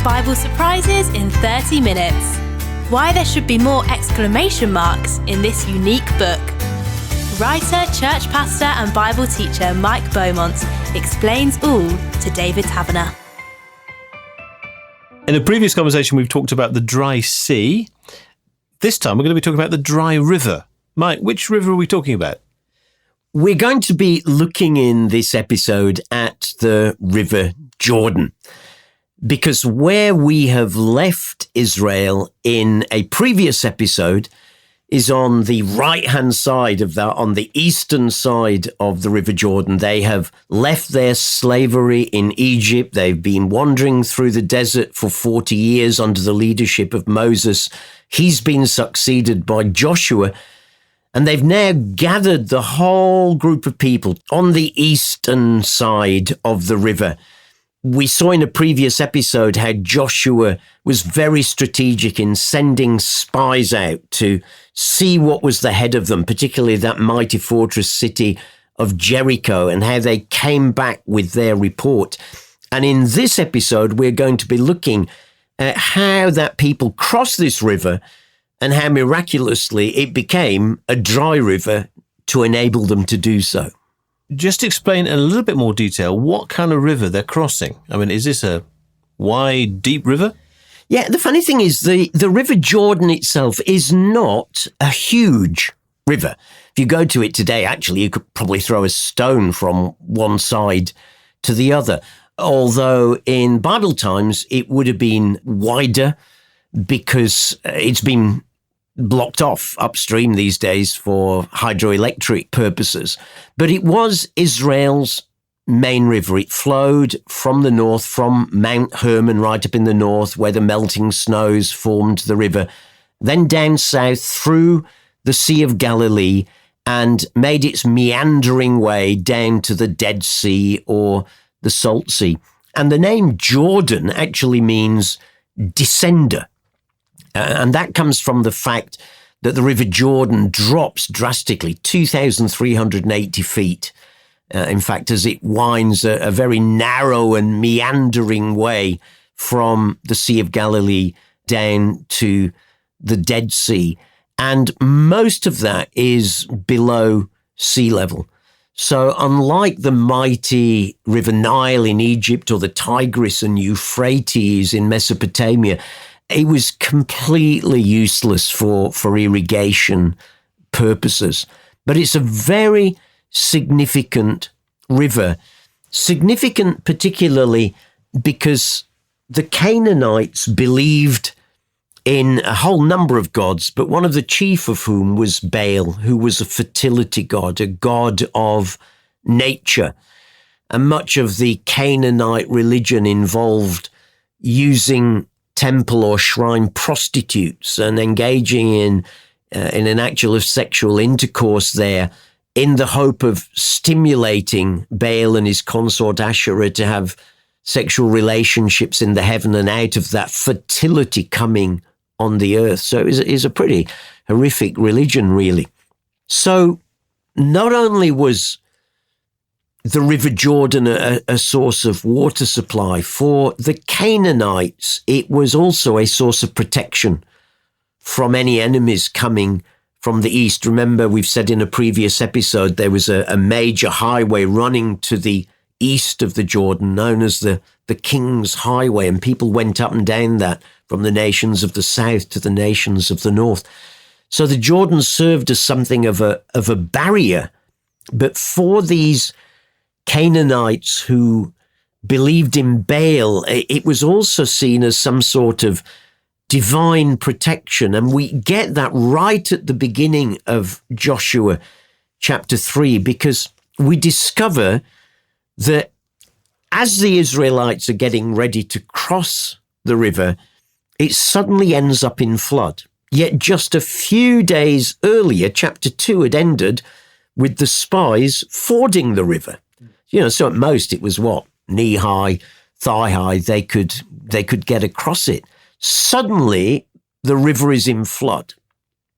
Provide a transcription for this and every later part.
Bible surprises in 30 minutes. Why there should be more exclamation marks in this unique book. Writer, church pastor and Bible teacher Mike Beaumont explains all to David Taverner. In a previous conversation, we've talked about the dry sea. This time, we're going to be talking about the dry river. Mike, which river are we talking about? We're going to be looking in this episode at the River Jordan, because where we have left Israel in a previous episode is on the right-hand side of that, on the eastern side of the River Jordan. They have left their slavery in Egypt. They've been wandering through the desert for 40 years under the leadership of Moses. He's been succeeded by Joshua. And they've now gathered the whole group of people on the eastern side of the river. We saw in a previous episode how Joshua was very strategic in sending spies out to see what was ahead of them, particularly that mighty fortress city of Jericho, and how they came back with their report. And in this episode, we're going to be looking at how that people crossed this river and how miraculously it became a dry river to enable them to do so. Just explain in a little bit more detail what kind of river they're crossing. I mean, is this a wide, deep river? Yeah, the funny thing is the River Jordan itself is not a huge river. If you go to it today, actually, you could probably throw a stone from one side to the other. Although in Bible times, it would have been wider because it's been blocked off upstream these days for hydroelectric purposes. But it was Israel's main river. It flowed from the north, from Mount Hermon right up in the north, where the melting snows formed the river, then down south through the Sea of Galilee and made its meandering way down to the Dead Sea or the Salt Sea. And the name Jordan actually means descender. And that comes from the fact that the River Jordan drops drastically, 2,380 feet. In fact, as it winds a very narrow and meandering way from the Sea of Galilee down to the Dead Sea. And most of that is below sea level. So unlike the mighty River Nile in Egypt or the Tigris and Euphrates in Mesopotamia, it was completely useless for irrigation purposes. But it's a very significant river, significant particularly because the Canaanites believed in a whole number of gods, but one of the chief of whom was Baal, who was a fertility god, a god of nature. And much of the Canaanite religion involved using temple or shrine prostitutes and engaging in an actual of sexual intercourse there in the hope of stimulating Baal and his consort Asherah to have sexual relationships in the heaven, and out of that fertility coming on the earth. So it is a pretty horrific religion, really. So not only was the River Jordan a source of water supply for the Canaanites, it was also a source of protection from any enemies coming from the east. Remember, we've said in a previous episode, there was a major highway running to the east of the Jordan known as the King's Highway, and people went up and down that from the nations of the south to the nations of the north. So the Jordan served as something of a barrier, but for these Canaanites who believed in Baal, it was also seen as some sort of divine protection. And we get that right at the beginning of Joshua chapter 3, because we discover that as the Israelites are getting ready to cross the river, it suddenly ends up in flood. Yet just a few days earlier, chapter 2 had ended with the spies fording the river. So at most it was knee high, thigh high, they could get across it. Suddenly the river is in flood.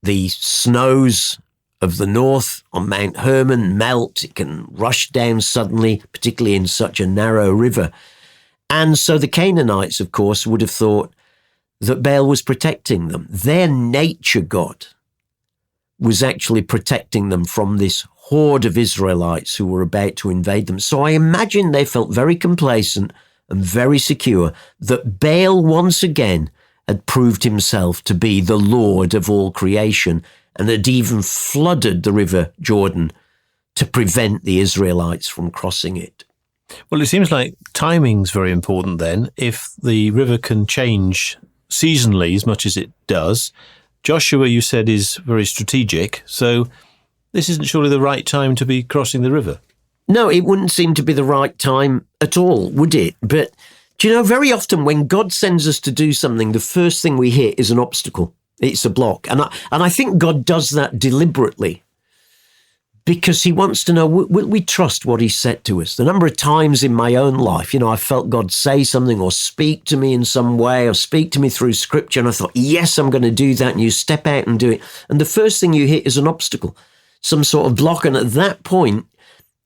The snows of the north on Mount Hermon melt. It can rush down suddenly, particularly in such a narrow river. And so the Canaanites, of course, would have thought that Baal was protecting them. Their nature god was actually protecting them from this horde of Israelites who were about to invade them. So I imagine they felt very complacent and very secure that Baal once again had proved himself to be the Lord of all creation and had even flooded the river Jordan to prevent the Israelites from crossing it. Well, it seems like timing's very important then. If the river can change seasonally as much as it does, Joshua, you said, is very strategic, so this isn't surely the right time to be crossing the river. No, it wouldn't seem to be the right time at all, would it? But do you know, very often when God sends us to do something, the first thing we hit is an obstacle. It's a block. And I think God does that deliberately because he wants to know, will we trust what he said to us? The number of times in my own life, I felt God say something or speak to me in some way or speak to me through scripture. And I thought, yes, I'm going to do that. And you step out and do it. And the first thing you hit is an obstacle, some sort of block. And at that point,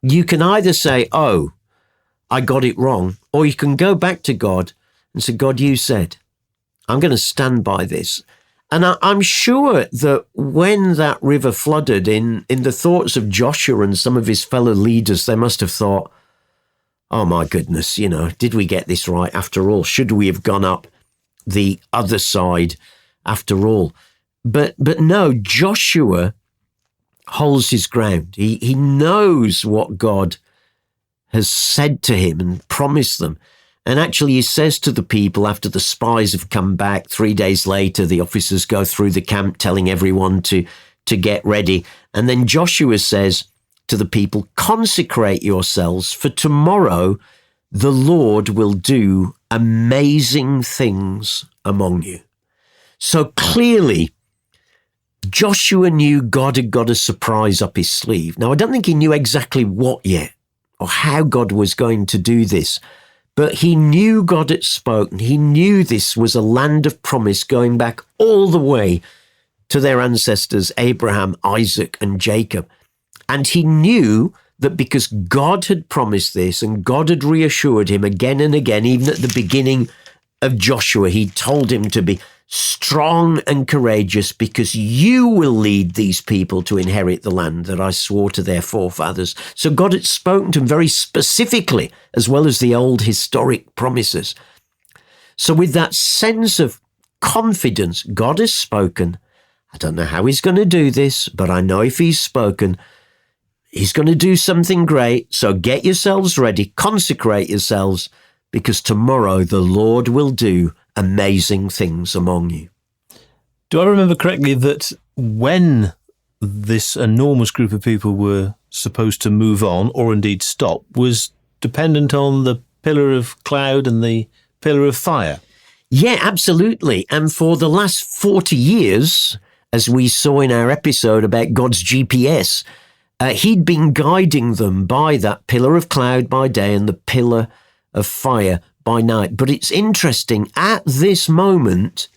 you can either say, oh, I got it wrong, or you can go back to God and say, God, you said, I'm going to stand by this. And I'm sure that when that river flooded, in the thoughts of Joshua and some of his fellow leaders, they must have thought, oh my goodness, did we get this right after all? Should we have gone up the other side after all? But no, Joshua holds his ground. He knows what God has said to him and promised them. And actually, he says to the people after the spies have come back, 3 days later, the officers go through the camp telling everyone to get ready. And then Joshua says to the people, consecrate yourselves, for tomorrow the Lord will do amazing things among you. So clearly, Joshua knew God had got a surprise up his sleeve. Now, I don't think he knew exactly what yet or how God was going to do this. But he knew God had spoken. He knew this was a land of promise going back all the way to their ancestors, Abraham, Isaac, and Jacob. And he knew that because God had promised this and God had reassured him again and again, even at the beginning of Joshua, he told him to be strong and courageous because you will lead these people to inherit the land that I swore to their forefathers. So God had spoken to him very specifically, as well as the old historic promises. So with that sense of confidence, God has spoken. I don't know how he's going to do this, but I know if he's spoken, he's going to do something great. So get yourselves ready, consecrate yourselves, because tomorrow the Lord will do amazing things among you. Do I remember correctly that when this enormous group of people were supposed to move on, or indeed stop, was dependent on the pillar of cloud and the pillar of fire? Yeah, absolutely. And for the last 40 years, as we saw in our episode about God's GPS, he'd been guiding them by that pillar of cloud by day and the pillar of fire by night. But it's interesting, at this moment,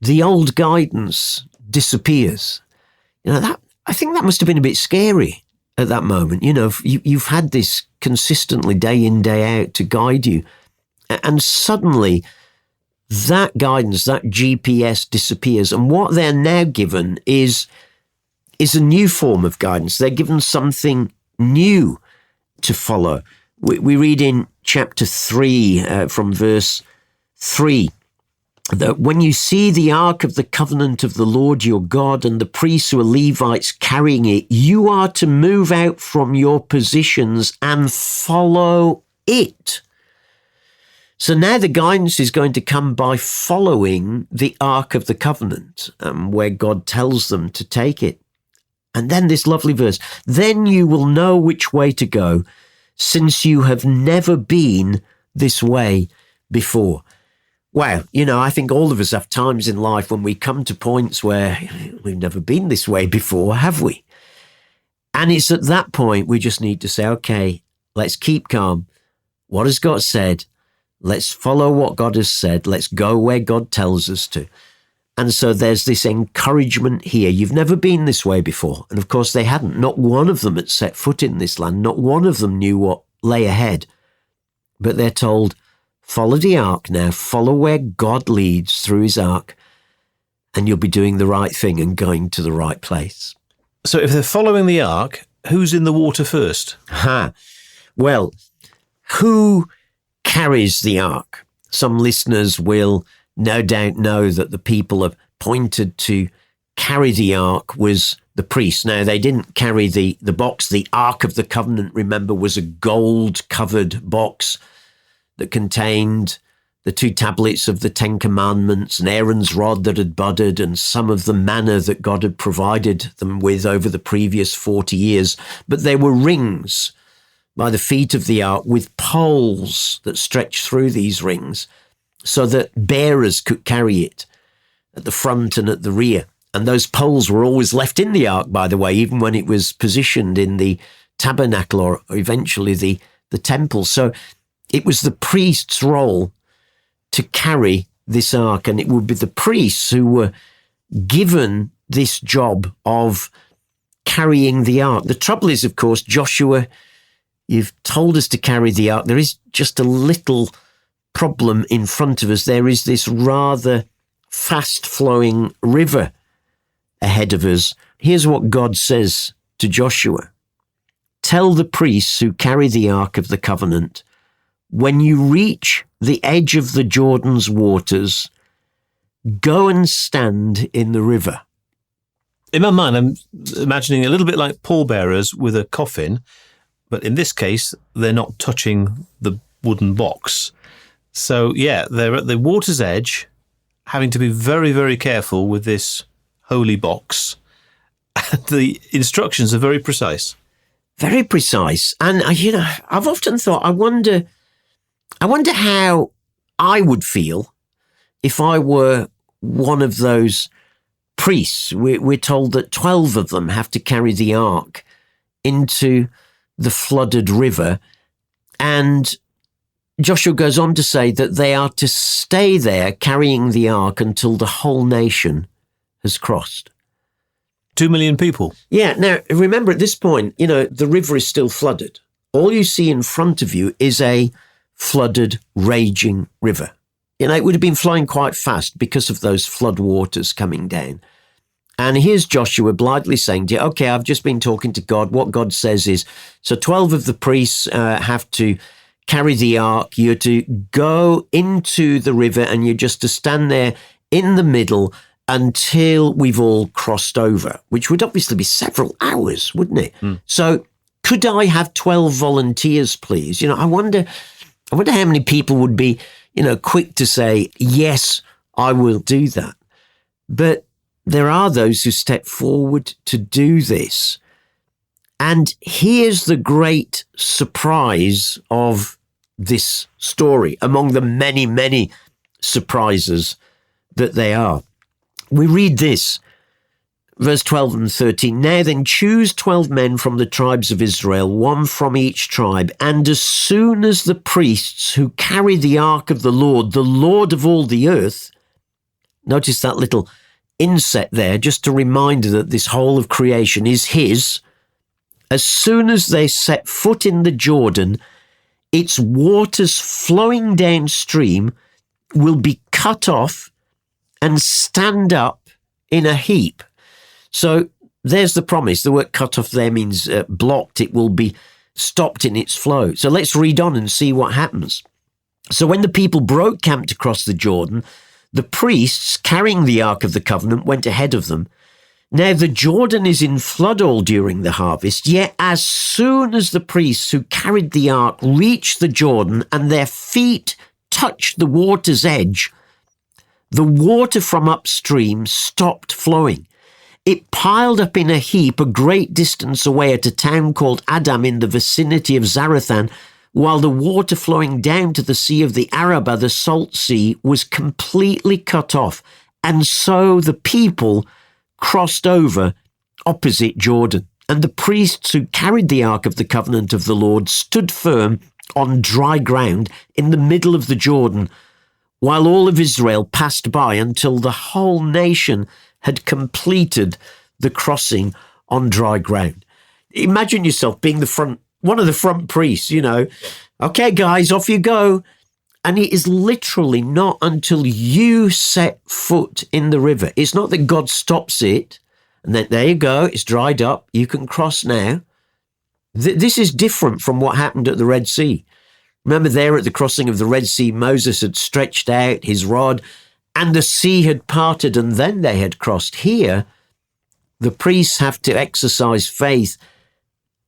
the old guidance disappears. I think that must have been a bit scary at that moment. You've had this consistently day in, day out to guide you. And suddenly that guidance, that GPS disappears. And what they're now given is a new form of guidance. They're given something new to follow. We read in chapter 3 from verse 3 that when you see the ark of the covenant of the Lord your God and the priests who are Levites carrying it, you are to move out from your positions and follow it. So now the guidance is going to come by following the ark of the covenant, where God tells them to take it. And then this lovely verse, then you will know which way to go, since you have never been this way before. Wow, I think all of us have times in life when we come to points where we've never been this way before, have we? And it's at that point we just need to say, okay, let's keep calm. What has God said? Let's follow what God has said. Let's go where God tells us to. And so there's this encouragement here. You've never been this way before. And of course they hadn't. Not one of them had set foot in this land. Not one of them knew what lay ahead. But they're told, Follow the ark now. Follow where God leads through his ark, and you'll be doing the right thing and going to the right place. So if they're following the ark, who's in the water first? Well, who carries the ark? Some listeners will no doubt know that the people appointed to carry the ark was the priests. Now, they didn't carry the box. The Ark of the Covenant, remember, was a gold-covered box that contained the 2 tablets of the 10 Commandments and Aaron's rod that had budded and some of the manna that God had provided them with over the previous 40 years. But there were rings by the feet of the ark with poles that stretched through these rings so that bearers could carry it at the front and at the rear. And those poles were always left in the ark, by the way, even when it was positioned in the tabernacle or eventually the temple. So it was the priest's role to carry this ark, and it would be the priests who were given this job of carrying the ark. The trouble is, of course, Joshua, you've told us to carry the ark. There is just a little problem in front of us. There is this rather fast-flowing river ahead of us. Here's what God says to Joshua. Tell the priests who carry the Ark of the Covenant, when you reach the edge of the Jordan's waters, go and stand in the river. In my mind, I'm imagining a little bit like pallbearers with a coffin, but in this case, they're not touching the wooden box. So, yeah, they're at the water's edge, having to be very, very careful with this holy box. And the instructions are very precise. Very precise. And, I've often thought, I wonder how I would feel if I were one of those priests. We're told that 12 of them have to carry the ark into the flooded river. And Joshua goes on to say that they are to stay there carrying the ark until the whole nation has crossed. 2 million people. Yeah. Now, remember at this point, the river is still flooded. All you see in front of you is a flooded, raging river. It would have been flowing quite fast because of those flood waters coming down. And here's Joshua blithely saying to you, okay, I've just been talking to God. What God says is, so 12 of the priests have to carry the ark. You're to go into the river and you're just to stand there in the middle until we've all crossed over, which would obviously be several hours, wouldn't it? So could I have 12 volunteers, please? I wonder how many people would be, quick to say, yes, I will do that. But there are those who step forward to do this. And here's the great surprise of this story, among the many, many surprises that they are. We read this, verse 12 and 13. Now then, choose 12 men from the tribes of Israel, one from each tribe. And as soon as the priests who carry the ark of the Lord of all the earth, notice that little inset there, just a reminder that this whole of creation is his. As soon as they set foot in the Jordan, its waters flowing downstream will be cut off and stand up in a heap. So there's the promise. The word cut off there means blocked. It will be stopped in its flow. So let's read on and see what happens. So when the people broke camp to cross the Jordan, the priests carrying the Ark of the Covenant went ahead of them. Now the Jordan is in flood all during the harvest, yet as soon as the priests who carried the ark reached the Jordan and their feet touched the water's edge, the water from upstream stopped flowing. It piled up in a heap a great distance away at a town called Adam in the vicinity of Zarethan, while the water flowing down to the Sea of the Arabah, the Salt Sea, was completely cut off. And so the people crossed over opposite Jordan. And the priests who carried the Ark of the Covenant of the Lord stood firm on dry ground in the middle of the Jordan, while all of Israel passed by until the whole nation had completed the crossing on dry ground. Imagine yourself being one of the front priests, Okay, guys, off you go. And it is literally not until you set foot in the river. It's not that God stops it and then there you go, it's dried up, you can cross now. This is different from what happened at the Red Sea. Remember there at the crossing of the Red Sea, Moses had stretched out his rod and the sea had parted and then they had crossed. Here, the priests have to exercise faith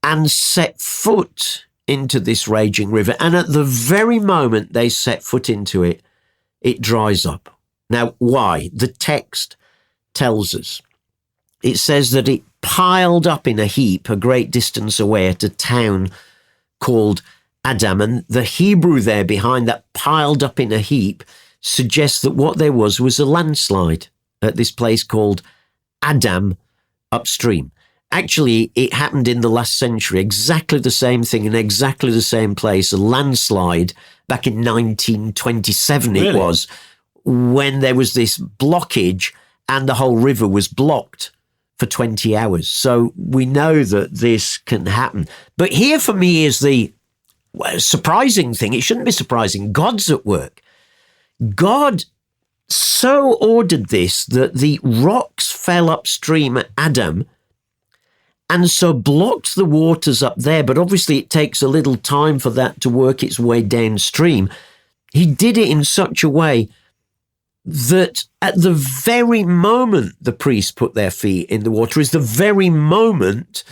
and set foot into this raging river. And at the very moment they set foot into it, it dries up. Now, why? The text tells us. It says that it piled up in a heap a great distance away at a town called Adam. And the Hebrew there behind that piled up in a heap suggests that what there was a landslide at this place called Adam upstream. Actually, it happened in the last century, exactly the same thing in exactly the same place, a landslide back in 1927 it Really? was, when there was this blockage and the whole river was blocked for 20 hours. So we know that this can happen. But here for me is the surprising thing. It shouldn't be surprising. God's at work. God so ordered this that the rocks fell upstream at Adam and so blocked the waters up there. But obviously it takes a little time for that to work its way downstream. He did it in such a way that at the very moment the priests put their feet in the water is the very moment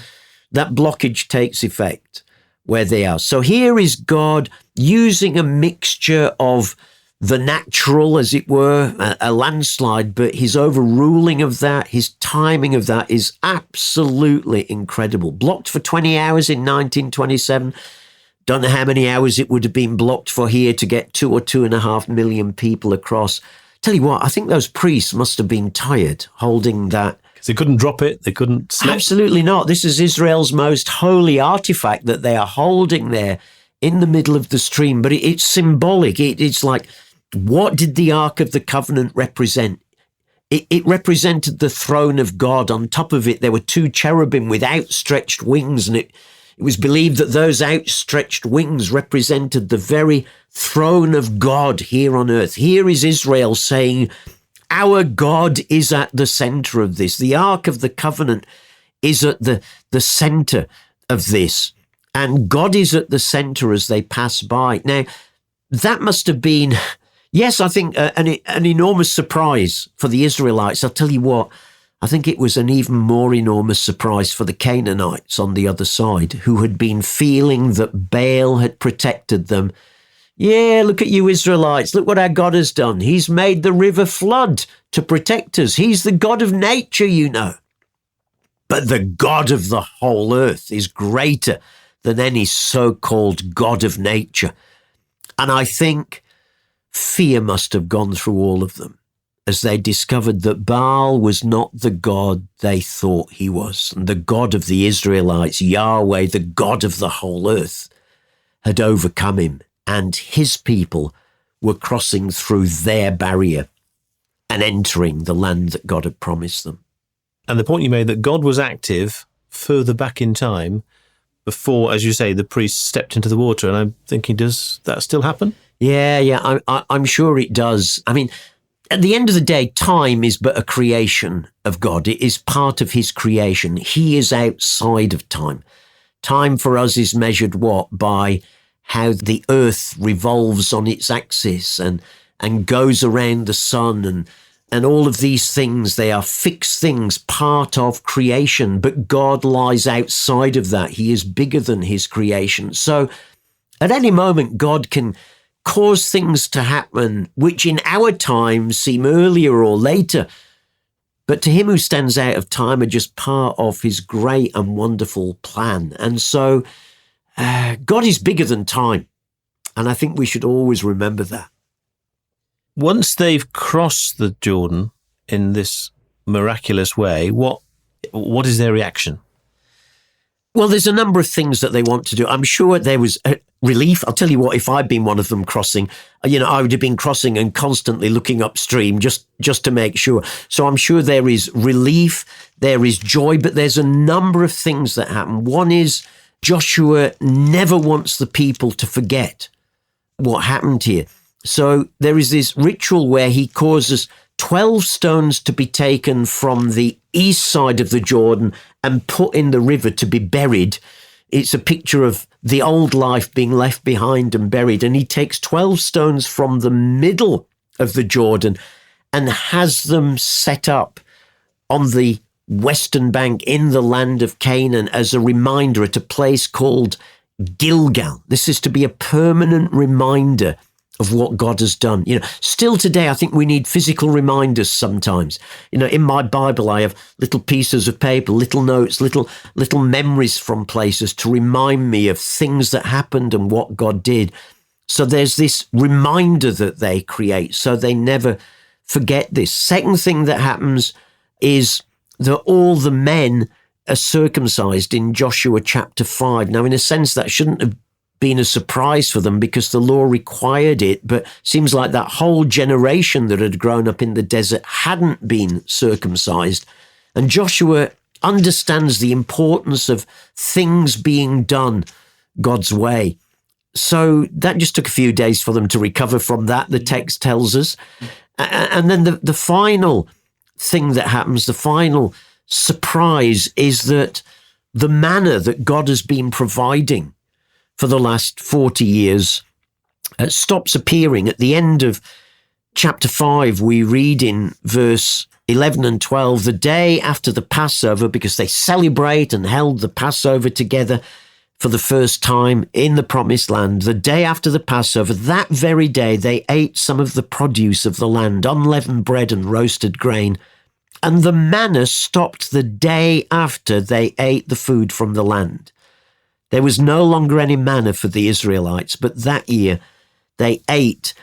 that blockage takes effect where they are. So here is God using a mixture of the natural, as it were, a landslide, but his overruling of that, his timing of that is absolutely incredible. Blocked for 20 hours in 1927. Don't know how many hours it would have been blocked for here to get 2 or 2.5 million people across. Tell you what, I think those priests must have been tired holding that. Because they couldn't drop it, they couldn't slip. Absolutely not. This is Israel's most holy artifact that they are holding there in the middle of the stream. But it's symbolic. It's like, what did the Ark of the Covenant represent? It represented the throne of God. On top of it, there were 2 cherubim with outstretched wings, and it was believed that those outstretched wings represented the very throne of God here on earth. Here is Israel saying, our God is at the center of this. The Ark of the Covenant is at the center of this. And God is at the center as they pass by. Now, that must have been, yes, I think an enormous surprise for the Israelites. I'll tell you what, I think it was an even more enormous surprise for the Canaanites on the other side, who had been feeling that Baal had protected them. Yeah, look at you Israelites. Look what our God has done. He's made the river flood to protect us. He's the God of nature, you know. But the God of the whole earth is greater than any so-called God of nature. And I think fear must have gone through all of them as they discovered that Baal was not the God they thought he was. And the God of the Israelites, Yahweh, the God of the whole earth, had overcome him. And his people were crossing through their barrier and entering the land that God had promised them. And the point you made that God was active further back in time before, as you say, the priest stepped into the water. And I'm thinking, does that still happen? Yeah, I'm sure it does. I mean, at the end of the day, time is but a creation of God. It is part of his creation. He is outside of time. Time for us is measured what? By how the earth revolves on its axis and goes around the sun and all of these things. They are fixed things, part of creation, but God lies outside of that. He is bigger than his creation. So at any moment, God can cause things to happen which in our time seem earlier or later, but to him who stands out of time are just part of his great and wonderful plan. And so God is bigger than time, and I think we should always remember that. Once they've crossed the Jordan in this miraculous way, what is their reaction? Well, there's a number of things that they want to do. I'm sure there was relief. I'll tell you what, if I'd been one of them crossing, I would have been crossing and constantly looking upstream just to make sure. So I'm sure there is relief, there is joy, but there's a number of things that happen. One is Joshua never wants the people to forget what happened here. So there is this ritual where he causes 12 stones to be taken from the east side of the Jordan and put in the river to be buried. It's a picture of the old life being left behind and buried. And he takes 12 stones from the middle of the Jordan and has them set up on the western bank in the land of Canaan as a reminder at a place called Gilgal. This is to be a permanent reminder of what God has done. Still today, I think we need physical reminders sometimes. In my Bible, I have little pieces of paper, little notes, little memories from places to remind me of things that happened and what God did. So there's this reminder that they create, so they never forget this. Second thing that happens is that all the men are circumcised in Joshua chapter 5. Now, in a sense, that shouldn't have been a surprise for them because the law required it, but seems like that whole generation that had grown up in the desert hadn't been circumcised. And Joshua understands the importance of things being done God's way. So that just took a few days for them to recover from that, the text tells us. And then the final thing that happens, the final surprise, is that the manna that God has been providing for the last 40 years stops appearing. At the end of chapter 5, we read in verse 11 and 12, the day after the Passover, because they celebrate and held the Passover together for the first time in the promised land, the day after the Passover, that very day they ate some of the produce of the land, unleavened bread and roasted grain. And the manna stopped the day after they ate the food from the land. There was no longer any manna for the Israelites, but that year they ate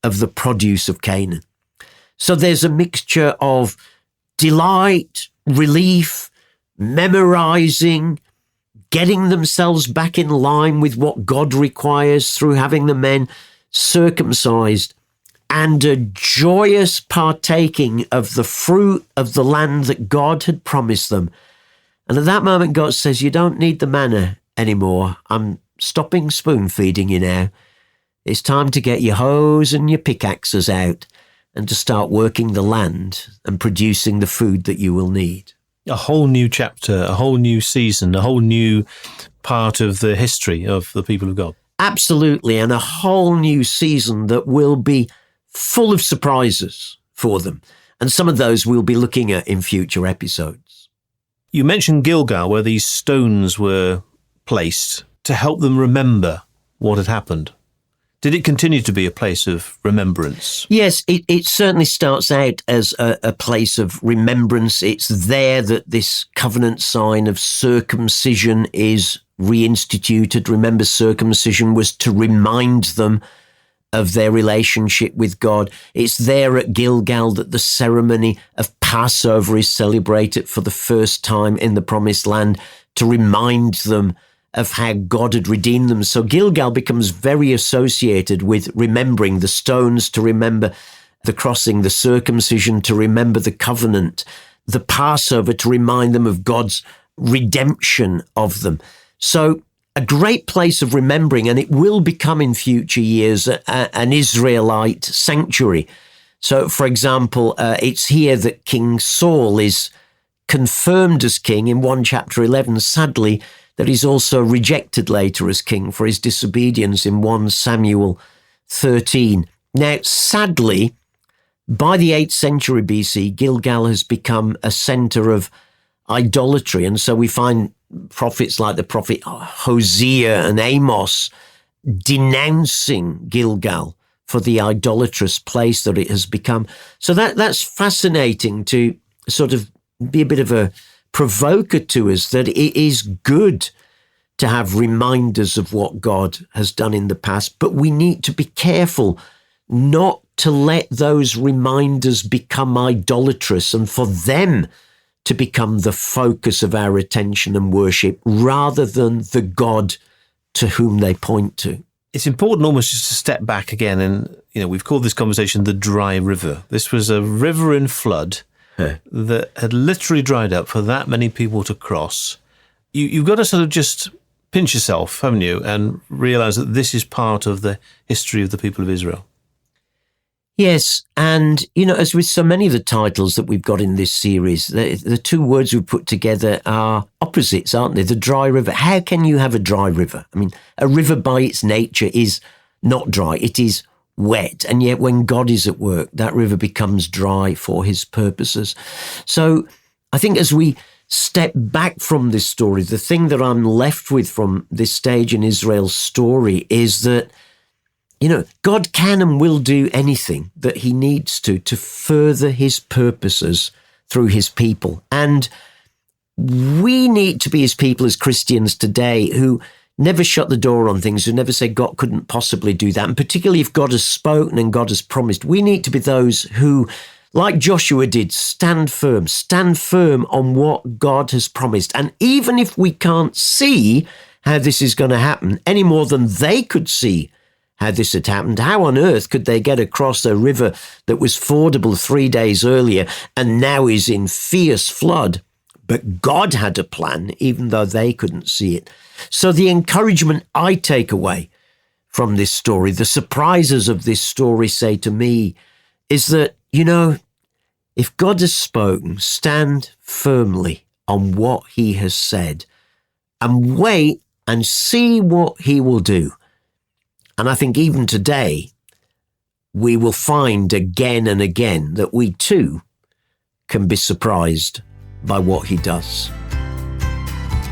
of the produce of Canaan. So there's a mixture of delight, relief, memorizing, getting themselves back in line with what God requires through having the men circumcised, and a joyous partaking of the fruit of the land that God had promised them. And at that moment, God says, you don't need the manna anymore. I'm stopping spoon feeding you now. It's time to get your hoes and your pickaxes out and to start working the land and producing the food that you will need. A whole new chapter, a whole new season, a whole new part of the history of the people of God. Absolutely, and a whole new season that will be full of surprises for them. And some of those we'll be looking at in future episodes. You mentioned Gilgal, where these stones were placed to help them remember what had happened. Did it continue to be a place of remembrance? Yes, it certainly starts out as a place of remembrance. It's there that this covenant sign of circumcision is reinstituted. Remember, circumcision was to remind them of their relationship with God. It's there at Gilgal that the ceremony of Passover is celebrated for the first time in the Promised Land to remind them of how God had redeemed them. So Gilgal becomes very associated with remembering the stones, to remember the crossing, the circumcision, to remember the covenant, the Passover, to remind them of God's redemption of them. So a great place of remembering, and it will become in future years an Israelite sanctuary. So, for example, it's here that King Saul is confirmed as king in 1 chapter 11. Sadly, that he's also rejected later as king for his disobedience in 1 Samuel 13. Now, sadly, by the 8th century BC, Gilgal has become a center of idolatry. And so we find prophets like the prophet Hosea and Amos denouncing Gilgal for the idolatrous place that it has become. So that's fascinating to sort of be a bit of a provoker to us, that it is good to have reminders of what God has done in the past, but we need to be careful not to let those reminders become idolatrous and for them to become the focus of our attention and worship rather than the God to whom they point to. It's important almost just to step back again, and we've called this conversation the dry river. This was a river in flood that had literally dried up for that many people to cross. You've got to sort of just pinch yourself, haven't you, and realize that this is part of the history of the people of Israel. Yes, and, as with so many of the titles that we've got in this series, the two words we've put together are opposites, aren't they? The dry river. How can you have a dry river? I mean, a river by its nature is not dry. It is wet. And yet when God is at work, that river becomes dry for his purposes. So I think as we step back from this story, the thing that I'm left with from this stage in Israel's story is that, God can and will do anything that he needs to further his purposes through his people. And we need to be his people as Christians today who never shut the door on things, who never say God couldn't possibly do that. And particularly if God has spoken and God has promised, we need to be those who, like Joshua did, stand firm on what God has promised. And even if we can't see how this is going to happen any more than they could see how this had happened, how on earth could they get across a river that was fordable 3 days earlier and now is in fierce flood? But God had a plan, even though they couldn't see it. So the encouragement I take away from this story, the surprises of this story say to me, is that, if God has spoken, stand firmly on what he has said and wait and see what he will do. And I think even today, we will find again and again that we too can be surprised by what he does.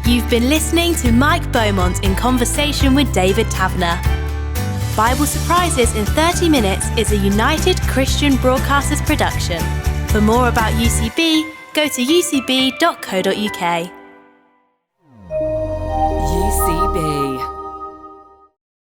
You've been listening to Mike Beaumont in conversation with David Taverner. Bible Surprises in 30 Minutes is a United Christian Broadcasters production. For more about UCB, go to ucb.co.uk.